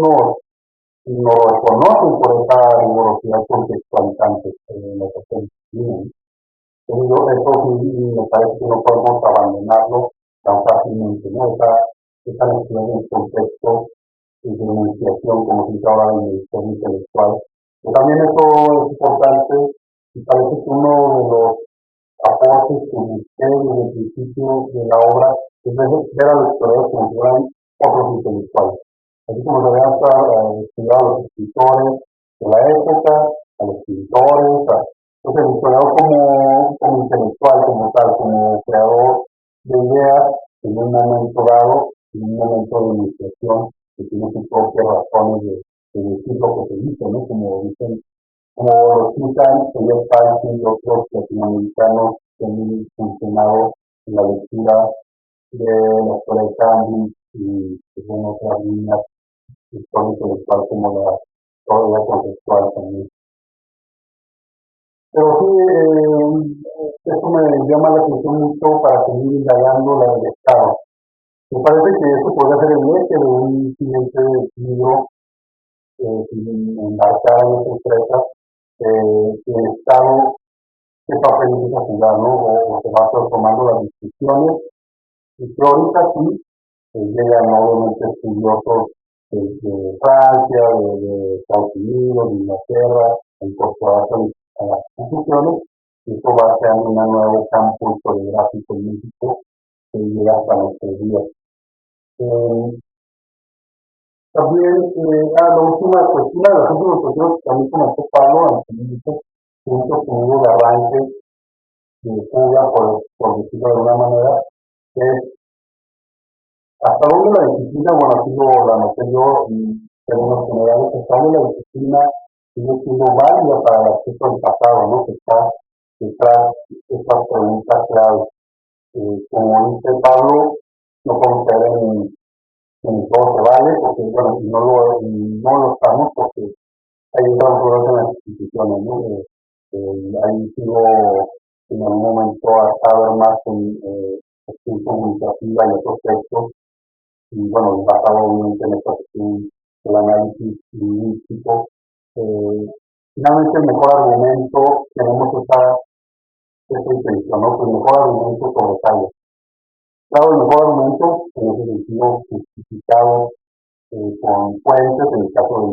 C: nos reconocen por esa rigurosidad contextualizante en la disciplina. Entonces, eso sí me parece que no podemos abandonarlo tan fácilmente, ¿no? Esa necesidad del contexto y de enunciación, como se dice ahora en el historia intelectual. Pero también eso es importante y parece que uno de los aportes que busqué desde el principio de la obra es ver a los historiadores como si fueran otros intelectuales. Así como se habían estudiado a los escritores de la época, a los pintores, entonces el historiador como intelectual, como tal, como creador de ideas en un momento dado, en un momento de iniciación, que tiene sus propias razones de decir lo que se dice, ¿no? Como dicen, como lo citan ellos países y otros latinoamericanos que han funcionado en la lectura de la historia de Cambridge y de otras líneas historia intelectual como historia conceptual también. Pero sí, eso me llama la atención mucho para seguir indagando la del Estado. Me parece que eso podría ser el eje de un siguiente libro, sin embarcar en esa empresa, el Estado, qué papel empieza a jugar, ¿no? O se va tomando las discusiones. Y que ahorita sí, llegan obviamente estudiosos de Francia, de Estados Unidos, de Inglaterra, a incorporarse a las instituciones, y eso va creando un nuevo campo historiográfico en México que llega hasta nuestros días. También, la última cuestión, las últimas cuestiones que también comentó Pablo en su inicio, punto conmigo de arranque, de fuga, por decirlo de alguna manera, es hasta dónde la disciplina, bueno, así la noté yo en términos generales, hasta dónde la disciplina sigue siendo válida para el acceso al pasado, ¿no? Que está detrás de estas preguntas claves. Como dice Pablo, no podemos caer en todo se vale, porque, bueno, no lo estamos porque hay otras cosas en las instituciones, ¿no? Ahí sigo en algún momento a ver más en gestión comunicativa y otros textos, y bueno, basado obviamente en esta cuestión del análisis lingüístico. Finalmente, el mejor argumento, tenemos esa intención, ¿no? Que el mejor argumento sobresale. Claro, el mejor argumento, en ese sentido, justificado con fuentes, en el caso del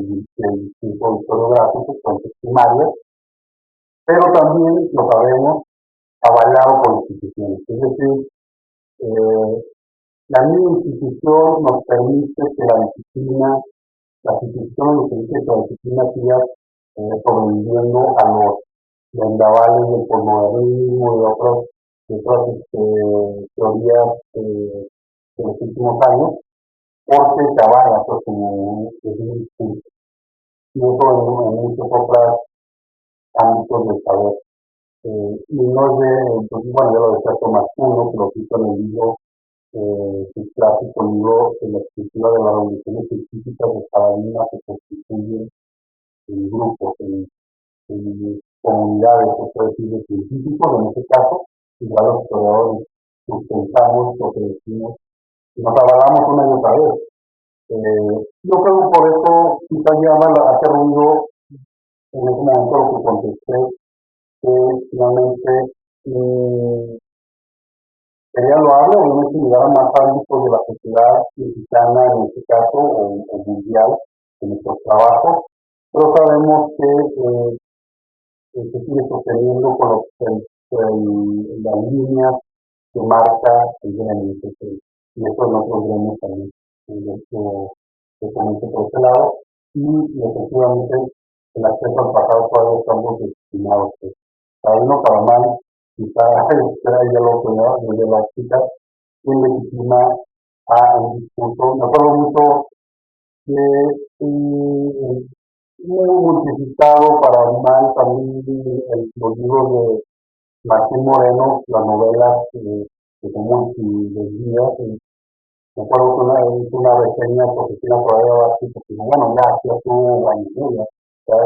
C: discurso historiográfico, fuentes primarias, pero también, lo sabemos, avalado por instituciones. Es decir, la misma institución nos permite que las instituciones nos permiten que la disciplina siga sobreviviendo a los vendavales del posmodernismo y de otras teorías de los últimos años, porque se avala pues, como es un discurso. Y eso en muchos otros ámbitos del saber. Y no es pues, bueno, ya lo decía Tomás Kuhn, que lo cito en el libro, su clásico libro de la escritura de las revoluciones científicas de paradigmas que constituyen en grupos, en comunidades, se puede decir, de científicos, en este caso, igual los historiadores sustentamos lo que decimos y nos avalamos una y otra vez. Yo creo que por eso quizás ya hace ruido en ese momento lo que contesté, que finalmente sería loable, obviamente, llegar a más ámbitos de la sociedad mexicana, en este caso, o mundial, en nuestros trabajos, pero sabemos que se sigue sosteniendo con las líneas que marca el gremio. Y eso en otros gremios también. Se comenta por ese lado. Y efectivamente, el acceso al pasado todavía estamos destinados. Para uno, para mal, quizá ya lo que desde la óptica, quien legitima a un discurso. Me acuerdo mucho que muy multiplicado para el mal también los libros de Martín Moreno, las novelas que son multidesvías. Me acuerdo que hice una reseña profesional por ahí abajo, porque bueno, ya estuvo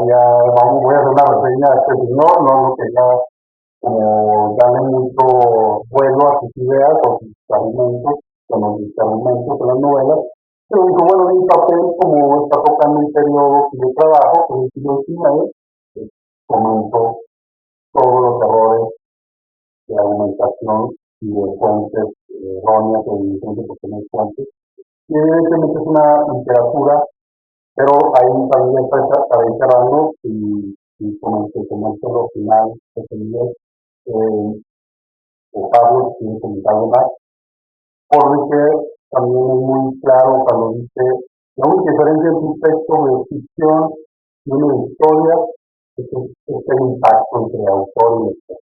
C: ya vamos, voy a hacer una reseña de este señor, no quería como darle mucho vuelo a sus ideas o sus argumentos, con los argumentos de las novelas, pero dijo, bueno, en un papel como está tocando un periodo de trabajo, con el siglo XIX, comentó todos los errores de argumentación y de fuentes erróneas o de fuentes porque no hay fuentes. Y evidentemente es una literatura, pero ahí también para ir cerrando y comenté lo final de este video. Pablo tiene comentado más, porque también es muy claro cuando dice la única diferencia entre un texto de ficción y una historia es el impacto entre autor y lector.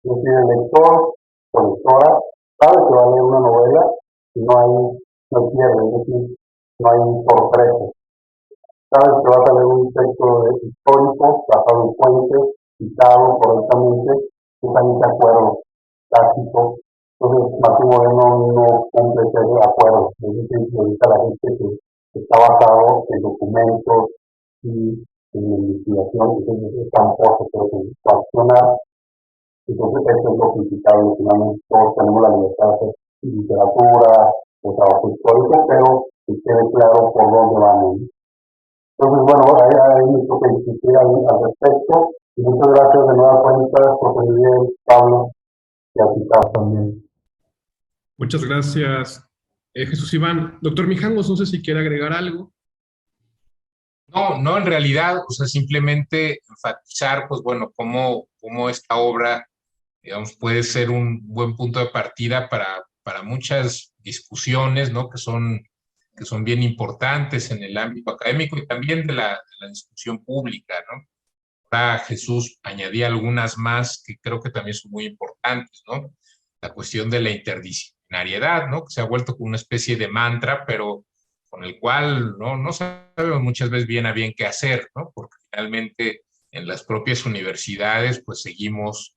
C: Es decir, el lector o lectora sabe que va a leer una novela y no pierde, es decir, no hay sorpresa. Sabes que vas a leer un texto histórico, basado en fuentes, citado correctamente, es también de acuerdo, tácito. Entonces, Martín Moreno no cumple ese acuerdo, es decir, le dice a la gente que está basado en documentos y en la investigación, entonces es tan poco que fraccionar. Entonces, eso es lo criticable. Finalmente, todos tenemos la libertad de hacer literatura, de trabajo histórico, pero que quede claro por dónde vamos. Entonces, bueno, hay mucho que discutir al respecto. Y muchas gracias de nueva cuenta, José Miguel, Pablo, y a ti también.
A: Muchas gracias, Jesús Iván. Doctor Mijangos, no sé si quiere agregar algo.
B: No, no, en realidad, o sea, simplemente enfatizar, pues bueno, cómo esta obra, digamos, puede ser un buen punto de partida para muchas discusiones, ¿no? Que son bien importantes en el ámbito académico y también de la discusión pública, ¿no? Ahora Jesús añadía algunas más que creo que también son muy importantes, ¿no? La cuestión de la interdisciplinariedad, ¿no? Que se ha vuelto como una especie de mantra, pero con el cual no sabemos muchas veces bien a bien qué hacer, ¿no? Porque finalmente en las propias universidades pues seguimos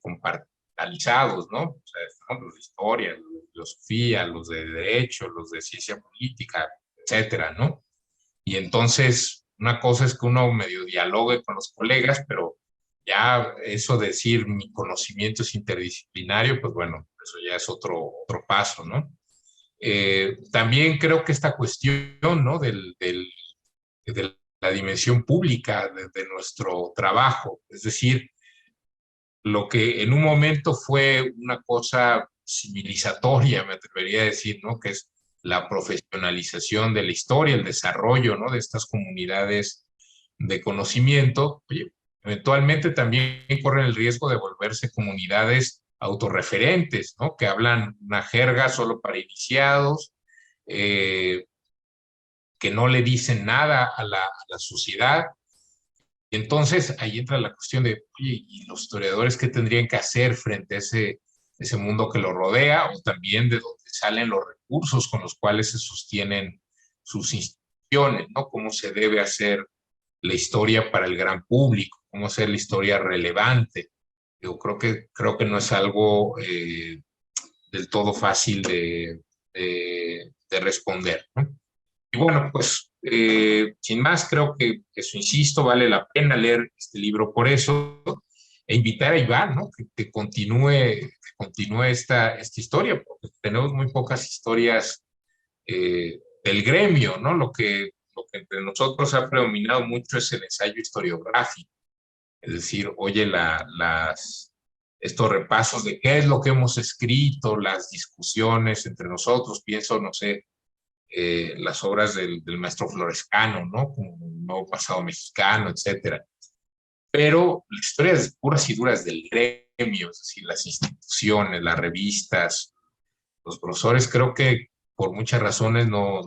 B: compartalizados, ¿no? O sea, ¿no? Los de historia, los de filosofía, los de derecho, los de ciencia política, etcétera, ¿no? Y entonces, una cosa es que uno medio dialogue con los colegas, pero ya eso de decir mi conocimiento es interdisciplinario, pues bueno, eso ya es otro paso, ¿no? También creo que esta cuestión, ¿no? De la dimensión pública de nuestro trabajo, es decir, lo que en un momento fue una cosa civilizatoria, me atrevería a decir, ¿no? Que es la profesionalización de la historia, el desarrollo, ¿no? De estas comunidades de conocimiento, oye, eventualmente también corren el riesgo de volverse comunidades autorreferentes, ¿no? Que hablan una jerga solo para iniciados, eh, que no le dicen nada a la sociedad. Entonces ahí entra la cuestión de, oye, ¿y los historiadores qué tendrían que hacer frente a ese mundo que lo rodea o también de donde salen los recursos con los cuales se sostienen sus instituciones, ¿no? ¿Cómo se debe hacer la historia para el gran público? ¿Cómo hacer la historia relevante? Yo creo que no es algo del todo fácil de responder, ¿no? Y bueno, pues sin más, creo que eso, insisto, vale la pena leer este libro por eso, e invitar a Iván, ¿no? Que continúe esta historia, porque tenemos muy pocas historias del gremio, ¿no? Lo que entre nosotros ha predominado mucho es el ensayo historiográfico, es decir, oye, estos repasos de qué es lo que hemos escrito, las discusiones entre nosotros, pienso, no sé, las obras del maestro Florescano, ¿no? Como un nuevo pasado mexicano, etcétera. Pero las historias puras y duras del gremio, es decir, las instituciones, las revistas, los profesores, creo que por muchas razones no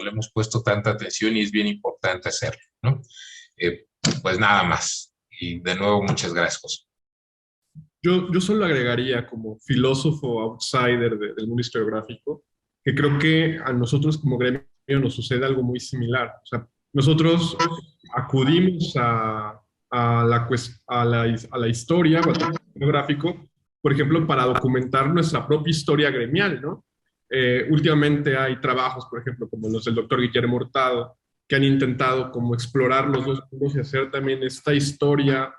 B: le hemos puesto tanta atención y es bien importante hacerlo, ¿no? Pues nada más. Y de nuevo, muchas gracias, José.
A: Yo solo agregaría como filósofo outsider del mundo historiográfico, que creo que a nosotros como gremio nos sucede algo muy similar. O sea, nosotros acudimos a la historia, o al trabajo historiográfico, por ejemplo, para documentar nuestra propia historia gremial, ¿no? Últimamente hay trabajos, por ejemplo, como los del doctor Guillermo Hurtado, que han intentado como explorar los dos mundos y hacer también esta historia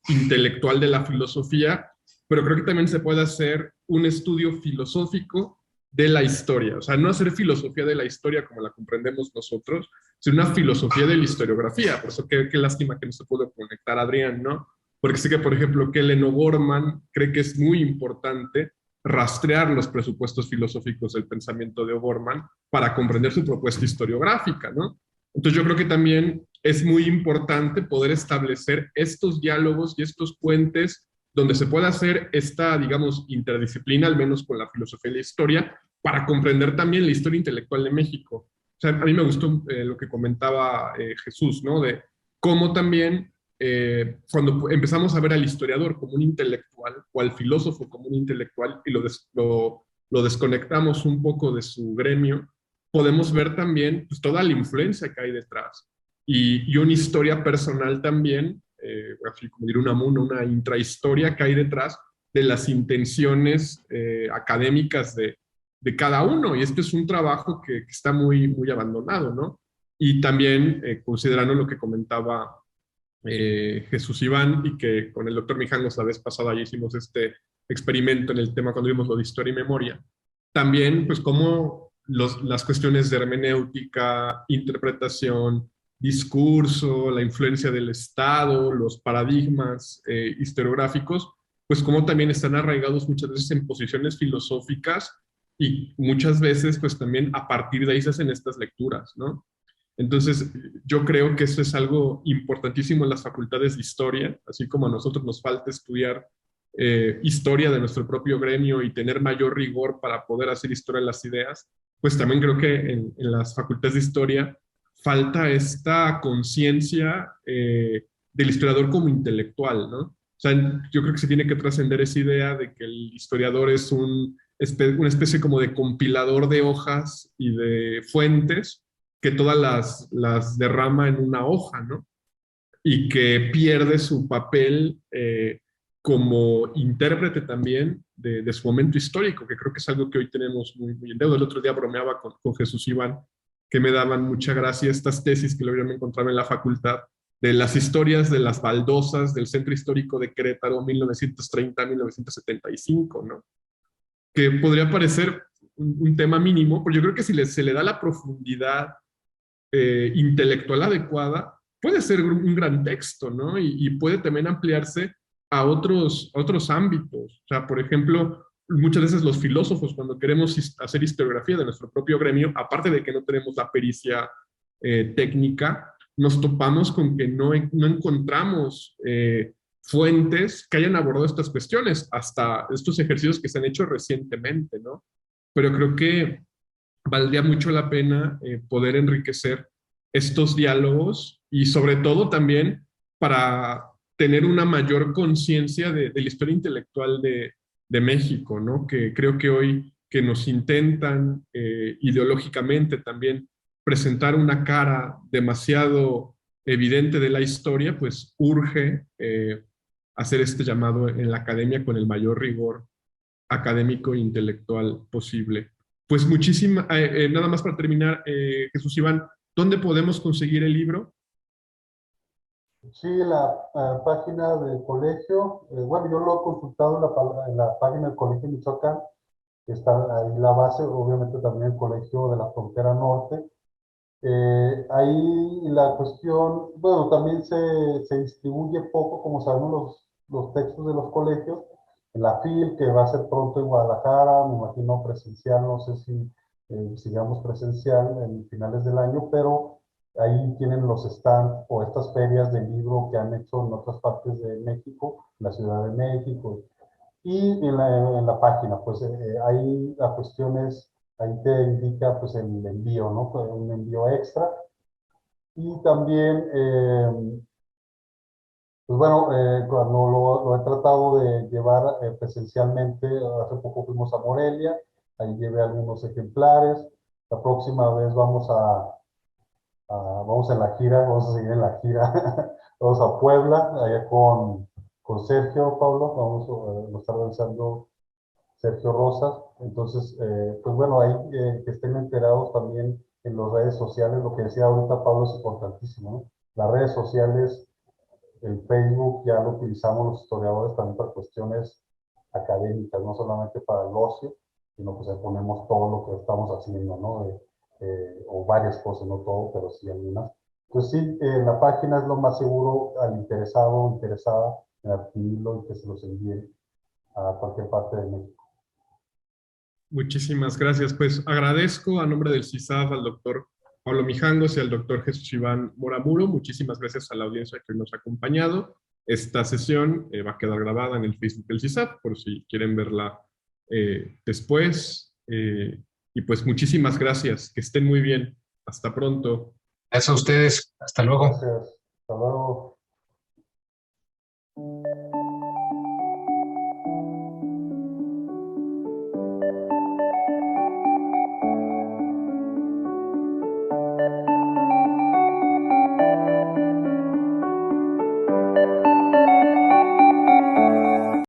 A: intelectual de la filosofía, pero creo que también se puede hacer un estudio filosófico de la historia, o sea, no hacer filosofía de la historia como la comprendemos nosotros, sino una filosofía de la historiografía. Por eso qué lástima que no se pudo conectar Adrián, ¿no? Porque sé que, por ejemplo, que Ellen O'Gorman cree que es muy importante rastrear los presupuestos filosóficos del pensamiento de O'Gorman para comprender su propuesta historiográfica, ¿no? Entonces yo creo que también es muy importante poder establecer estos diálogos y estos puentes donde se pueda hacer esta, digamos, interdisciplina, al menos con la filosofía y la historia, para comprender también la historia intelectual de México. O sea, a mí me gustó lo que comentaba Jesús, ¿no? De cómo también cuando empezamos a ver al historiador como un intelectual o al filósofo como un intelectual y lo desconectamos un poco de su gremio, podemos ver también pues, toda la influencia que hay detrás y una historia personal también, así como diría una intrahistoria que hay detrás de las intenciones académicas de cada uno. Y esto es un trabajo que está muy abandonado, ¿no? y también considerando lo que comentaba Jesús Iván, y que con el doctor Mijangos la vez pasada ya hicimos este experimento en el tema cuando vimos lo de historia y memoria. También, pues, cómo las cuestiones de hermenéutica, interpretación, discurso, la influencia del Estado, los paradigmas historiográficos, pues cómo también están arraigados muchas veces en posiciones filosóficas y muchas veces pues también a partir de ahí se hacen estas lecturas, ¿no? Entonces, yo creo que eso es algo importantísimo en las facultades de historia, así como a nosotros nos falta estudiar historia de nuestro propio gremio y tener mayor rigor para poder hacer historia de las ideas, pues también creo que en las facultades de historia falta esta conciencia del historiador como intelectual, ¿no? O sea, yo creo que se tiene que trascender esa idea de que el historiador es una especie como de compilador de hojas y de fuentes que todas las derrama en una hoja, ¿no? Y que pierde su papel como intérprete también de su momento histórico, que creo que es algo que hoy tenemos muy, muy en deuda. El otro día bromeaba con Jesús Iván, que me daban mucha gracia estas tesis que luego me encontraba en la facultad, de las historias de las baldosas del Centro Histórico de Querétaro, 1930-1975, ¿no? Que podría parecer un tema mínimo, pero yo creo que si se le da la profundidad intelectual adecuada, puede ser un gran texto, ¿no? Y puede también ampliarse a otros ámbitos. O sea, por ejemplo, muchas veces los filósofos, cuando queremos hacer historiografía de nuestro propio gremio, aparte de que no tenemos la pericia técnica, nos topamos con que no encontramos fuentes que hayan abordado estas cuestiones, hasta estos ejercicios que se han hecho recientemente, ¿no? Pero creo que valdría mucho la pena poder enriquecer estos diálogos y sobre todo también para tener una mayor conciencia de la historia intelectual de México, ¿no? Que creo que hoy que nos intentan ideológicamente también presentar una cara demasiado evidente de la historia, pues urge hacer este llamado en la academia con el mayor rigor académico e intelectual posible. Pues nada más para terminar, Jesús Iván, ¿dónde podemos conseguir el libro?
C: Sí, la página del colegio, bueno, yo lo he consultado en la página del Colegio Michoacán, que está ahí la base, obviamente también el Colegio de la Frontera Norte. Ahí la cuestión, bueno, también se distribuye poco, como sabemos, los textos de los colegios, en la FIL, que va a ser pronto en Guadalajara, me imagino presencial, no sé si sigamos presencial en finales del año, pero ahí tienen los stands o estas ferias de libro que han hecho en otras partes de México, la Ciudad de México, y en la página, pues ahí la cuestión es, ahí te indica pues el envío, ¿no? Un envío extra. Y también, pues bueno, cuando lo he tratado de llevar presencialmente, hace poco fuimos a Morelia, ahí llevé algunos ejemplares. La próxima vez vamos en la gira, vamos a seguir en la gira, vamos a Puebla, allá con Sergio, Pablo, nos está organizando Sergio Rosas. Entonces, pues bueno, ahí que estén enterados también en las redes sociales, lo que decía ahorita Pablo es importantísimo, ¿no? Las redes sociales, el Facebook ya lo utilizamos los historiadores también para cuestiones académicas, no solamente para el ocio, sino pues ponemos todo lo que estamos haciendo, ¿no? O varias cosas, no todo, pero sí algunas. Pues sí, la página es lo más seguro al interesado o interesada en adquirirlo y que se los envíen a cualquier parte de México.
A: Muchísimas gracias. Pues agradezco a nombre del CISAF al doctor Pablo Mijangos y al doctor Jesús Iván Moramuro. Muchísimas gracias a la audiencia que nos ha acompañado. Esta sesión va a quedar grabada en el Facebook del CISAF por si quieren verla después. Y pues muchísimas gracias. Que estén muy bien. Hasta pronto.
B: Gracias a ustedes. Hasta luego.
C: Gracias. Hasta luego.